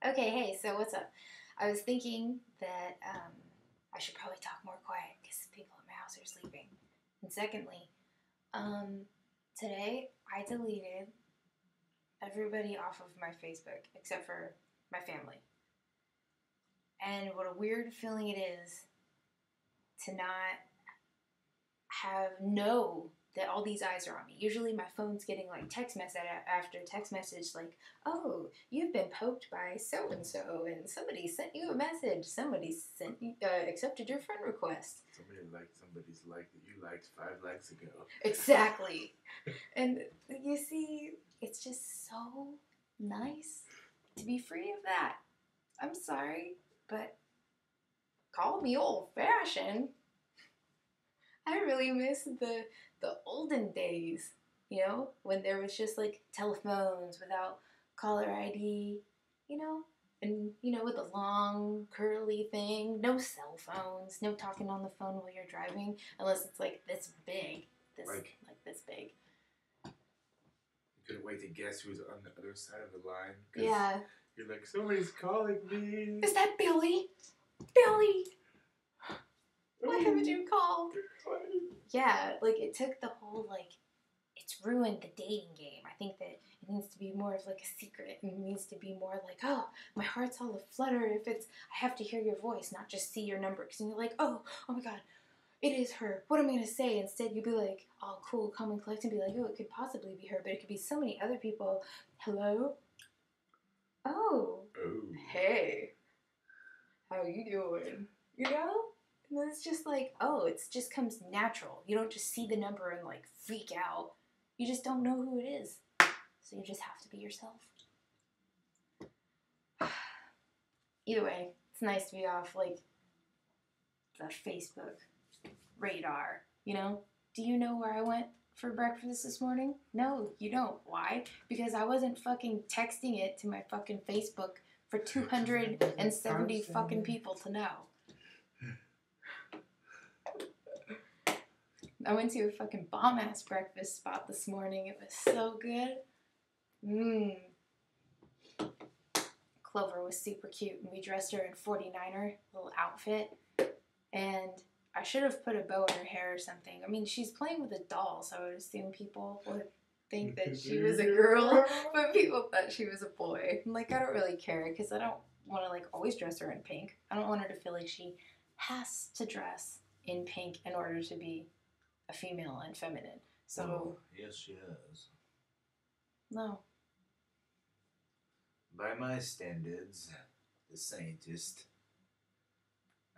Okay, hey, so what's up? I was thinking that I should probably talk more quiet because people at my house are sleeping. And secondly, um, today I deleted everybody off of my Facebook except for my family. And what a weird feeling it is to not know that all these eyes are on me. Usually my phone's getting like text message after text message like, oh, you've been poked by so and somebody sent you a message. Somebody sent you, accepted your friend request. Somebody liked somebody's like that you liked 5 likes ago. Exactly. And you see, it's just so nice to be free of that. I'm sorry, but call me old fashioned. I really miss the olden days, when there was just like telephones without caller ID, and with a long curly thing, no cell phones, no talking on the phone while you're driving, unless it's like this big, like this big. You couldn't wait to guess who's on the other side of the line. Yeah. You're like, somebody's calling me. Is that Billy? Billy! Why haven't you called? Yeah, like it took the whole it's ruined the dating game. I think that it needs to be more of like a secret. It needs to be more like, oh, my heart's all aflutter if it's I have to hear your voice, not just see your number. Because you're like, oh my god, it is her. What am I gonna say? Instead, you'd be like, oh, cool, calm and collect, and be like, oh, it could possibly be her, but it could be so many other people. Hello. Oh. Hey. How you doing? And then it's just like, oh, it just comes natural. You don't just see the number and like freak out. You just don't know who it is. So you just have to be yourself. Either way, it's nice to be off like the Facebook radar, Do you know where I went for breakfast this morning? No, you don't. Why? Because I wasn't fucking texting it to my fucking Facebook for 270 fucking people to know. I went to a fucking bomb-ass breakfast spot this morning. It was so good. Clover was super cute, and we dressed her in 49er little outfit. And I should have put a bow in her hair or something. I mean, she's playing with a doll, so I would assume people would think that she was a girl, but people thought she was a boy. I'm like, I don't really care, because I don't want to, always dress her in pink. I don't want her to feel like she has to dress in pink in order to be a female and feminine. So yes, she has. No. By my standards, the scientist,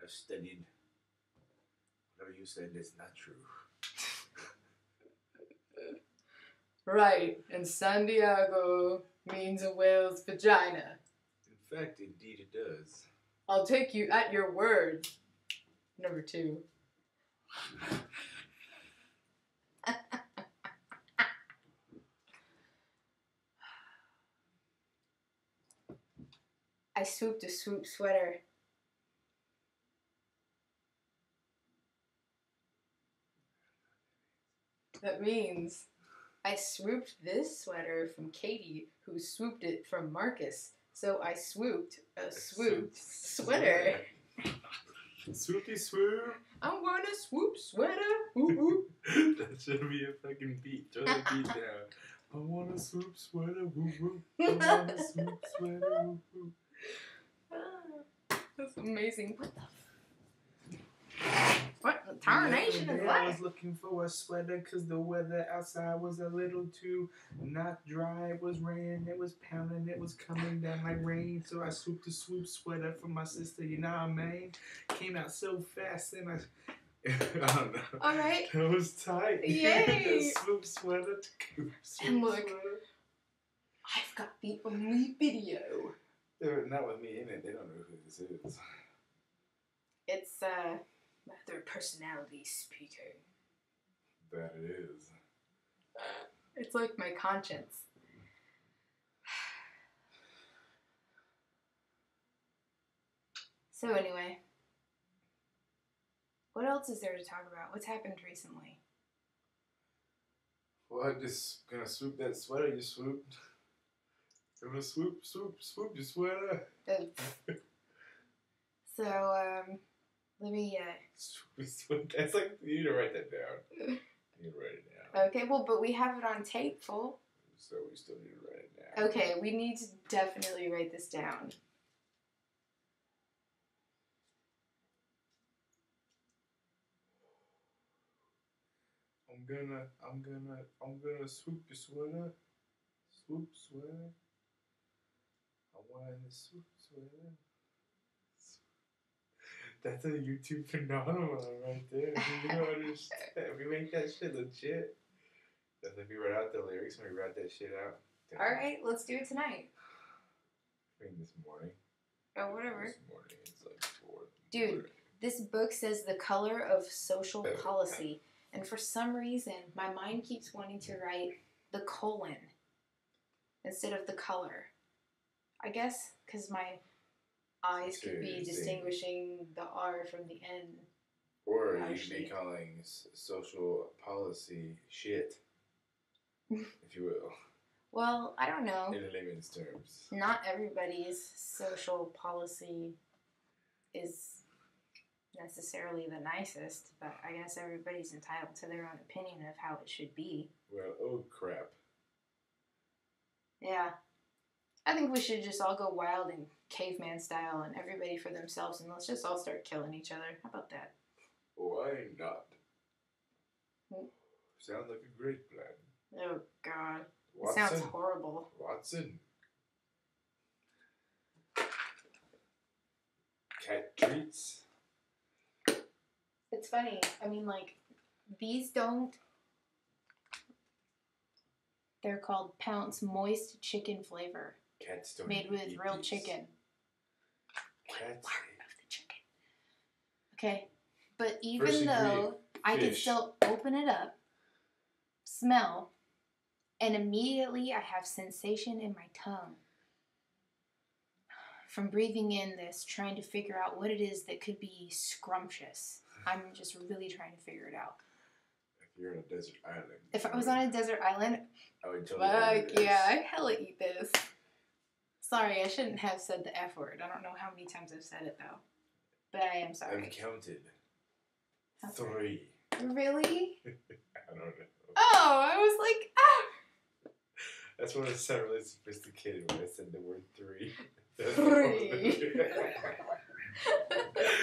I've studied whatever you said is not true. Right, and San Diego means a whale's vagina. In fact, indeed it does. I'll take you at your word. Number 2. I swooped a swoop sweater. That means I swooped this sweater from Katie, who swooped it from Marcus. So I swooped a swooped sweater. Swoopy swoop. I'm gonna swoop sweater. Ooh, ooh. That should be a fucking beat. Throw the beat down. I wanna swoop sweater, woo woo. I wanna swoop sweater, woo woo. That's amazing. What the tarnation is that? I was looking for a sweater because the weather outside was a little too not dry. It was raining, it was pounding, it was coming down like rain. So I swooped a swoop sweater for my sister, you know what I mean? Came out so fast and I don't know. All right. It was tight. Yay. Swoop sweater to and look, sweater. I've got the only video. They're not with me in it. They don't know who this is. It's their personality speaking. That it is. It's like my conscience. So anyway, what else is there to talk about? What's happened recently? Well, I'm just gonna swoop that sweater you swooped. Gonna swoop, swoop, swoop your sweater. So, let me, Swoop, swoop. That's like, you need to write that down. You need to write it down. Okay, well, but we have it on tape, fool. So we still need to write it down. Okay, we need to definitely write this down. I'm gonna swoop your sweater. Swoop sweater. I want to swoop sweater. That's a YouTube phenomenon right there. You don't understand. We make that shit legit. That's if we write out the lyrics and we write that shit out. All right, let's do it tonight. I mean, this morning. Oh, whatever. This morning, it's like 4. Dude, this book says the color of social policy. And for some reason, my mind keeps wanting to write the colon instead of the color. I guess because my eyes could be distinguishing the R from the N. Or you should be calling social policy shit, if you will. Well, I don't know. In layman's terms. Not everybody's social policy is necessarily the nicest, but I guess everybody's entitled to their own opinion of how it should be. Well, oh crap. Yeah. I think we should just all go wild in caveman style and everybody for themselves, and let's just all start killing each other. How about that? Why not? Sounds like a great plan. Oh, God. Watson, it sounds horrible. Watson. Cat treats. It's funny. I mean, like, these don't... They're called Pounce Moist Chicken Flavor. Cats don't made with real these. Chicken. Cats of the chicken. Okay. But even though I could still open it up, smell, and immediately I have sensation in my tongue from breathing in this, trying to figure out what it is that could be scrumptious. I'm just really trying to figure it out. If you're on a desert island. If I was on a desert island, I would tell fuck yeah, I'd hella eat this. Sorry, I shouldn't have said the F word. I don't know how many times I've said it, though. But I am sorry. I've counted 3. Really? I don't know. Oh, I was like, ah! That's when it sounded really sophisticated when I said the word 3. 3.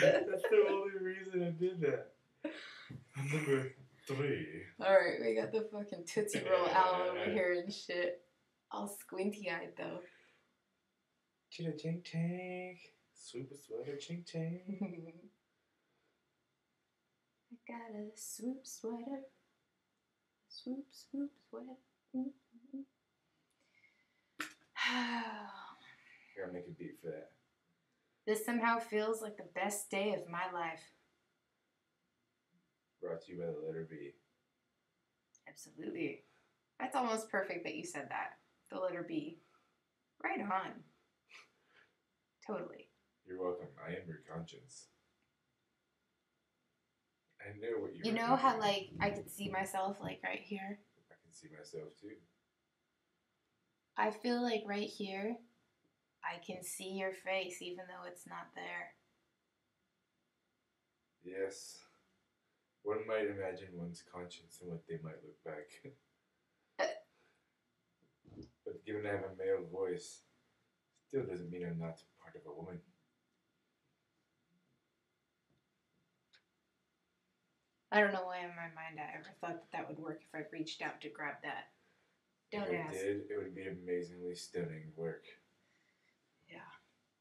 That's the only reason I did that. Number 3. Alright, we got the fucking Tootsie Roll owl over here and shit. All squinty-eyed, though. Chitty chink chink. Swoop a sweater chink chink. I got a swoop sweater. Swoop, swoop sweater. Here, I'll make a beat for that. This somehow feels like the best day of my life. Brought to you by the letter B. Absolutely. That's almost perfect that you said that. The letter B. Right on. Totally. You're welcome. I am your conscience. I know what you know how, like, I could see myself, like, right here? I can see myself, too. I feel like right here, I can see your face, even though it's not there. Yes. One might imagine one's conscience and what they might look like. But given I have a male voice, still doesn't mean I'm not part of a woman. I don't know why in my mind I ever thought that would work if I reached out to grab that. Don't ask. If it did, it would be amazingly stunning work. Yeah.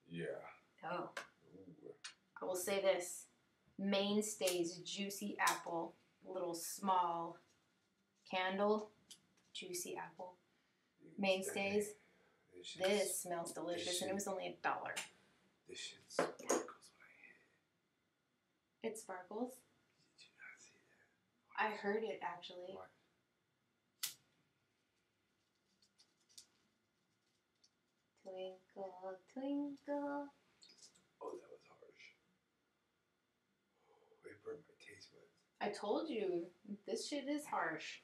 Yeah. Oh. Ooh. I will say this. Mainstays Juicy Apple. Little small candle. Juicy Apple. Mainstays. This smells delicious, and it was only $1. This shit sparkles when I hit it. It sparkles? Did you not see that? I heard it, actually. What? Twinkle, twinkle. Oh, that was harsh. It burned my taste buds. I told you, this shit is harsh.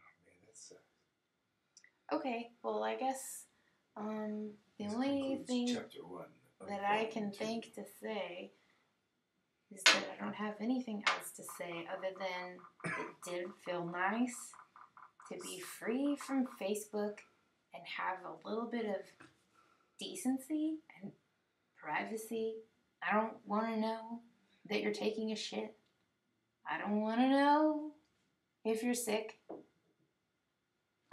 Oh man, that sucks. Okay, well, I guess the This only concludes thing chapter 1 of that I volume can 2. think to say is that I don't have anything else to say other than it did feel nice to be free from Facebook and have a little bit of decency and privacy. I don't want to know that you're taking a shit. I don't want to know if you're sick.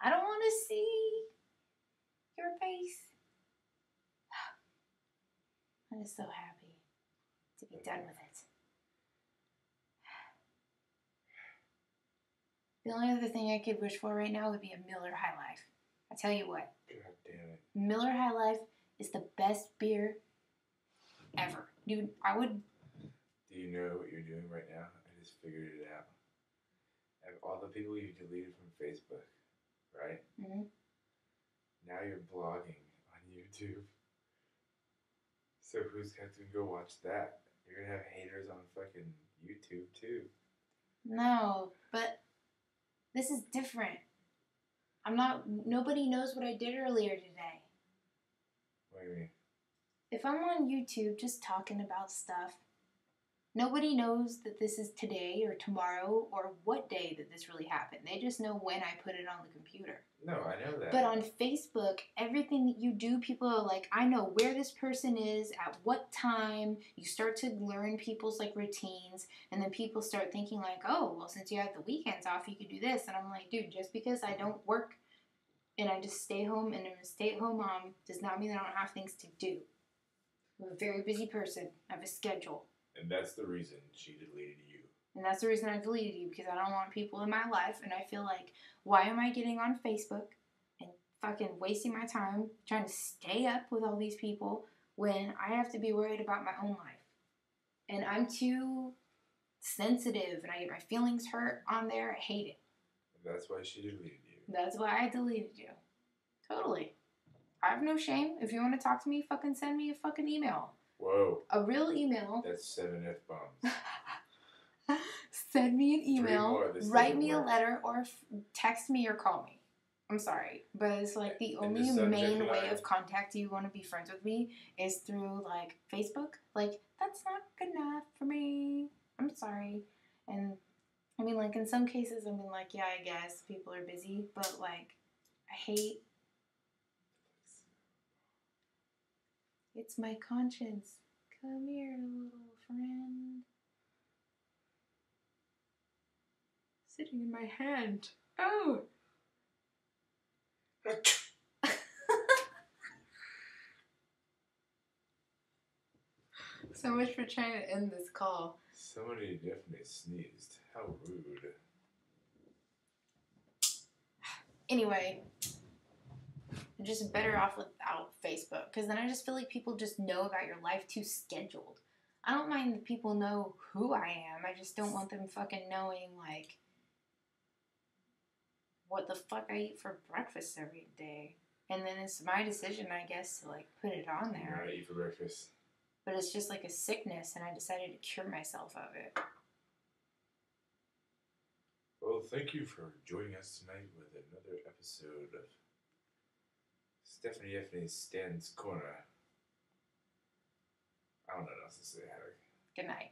I don't want to see your face. I'm just so happy to be done with it. The only other thing I could wish for right now would be a Miller High Life. I tell you what. God damn it. Miller High Life is the best beer ever. Dude, I would... Do you know what you're doing right now? I just figured it out. Of all the people you deleted from Facebook, right? Mm-hmm. Now you're blogging on YouTube. So who's got to go watch that? You're gonna have haters on fucking YouTube too. No, but this is different. Nobody knows what I did earlier today. What do you mean? If I'm on YouTube just talking about stuff, nobody knows that this is today or tomorrow or what day that this really happened. They just know when I put it on the computer. No, I know that. But on Facebook, everything that you do, people are like, I know where this person is, at what time. You start to learn people's like routines, and then people start thinking like, oh, well, since you have the weekends off, you could do this. And I'm like, dude, just because I don't work and I just stay home and I'm a stay-at-home mom does not mean that I don't have things to do. I'm a very busy person. I have a schedule. And that's the reason she deleted you. And that's the reason I deleted you, because I don't want people in my life, and I feel like, why am I getting on Facebook and fucking wasting my time trying to stay up with all these people when I have to be worried about my own life? And I'm too sensitive, and I get my feelings hurt on there. I hate it. And that's why she deleted you. That's why I deleted you. Totally. I have no shame. If you want to talk to me, fucking send me a fucking email. Whoa. A real email. That's 7 F-bombs. Send me an email, write me a work. letter, or text me or call me. I'm sorry, but it's like the And only the main subject way line? of contact you want to be friends with me is through like Facebook. Like, that's not good enough for me. I'm sorry. And I mean, like, in some cases, I mean, like, yeah, I guess people are busy, but like, I hate. It's my conscience. Come here, little friend. Sitting in my hand. Oh! So much for trying to end this call. Somebody definitely sneezed. How rude. Anyway, I'm just better off without Facebook, because then I just feel like people just know about your life too scheduled. I don't mind that people know who I am. I just don't want them fucking knowing, like, what the fuck I eat for breakfast every day. And then it's my decision, I guess, to, like, put it on there. What I eat for breakfast. But it's just like a sickness, and I decided to cure myself of it. Well, thank you for joining us tonight with another episode of Stephanie Effney Stan's Corner. I don't know what else to say, Harry. Good night.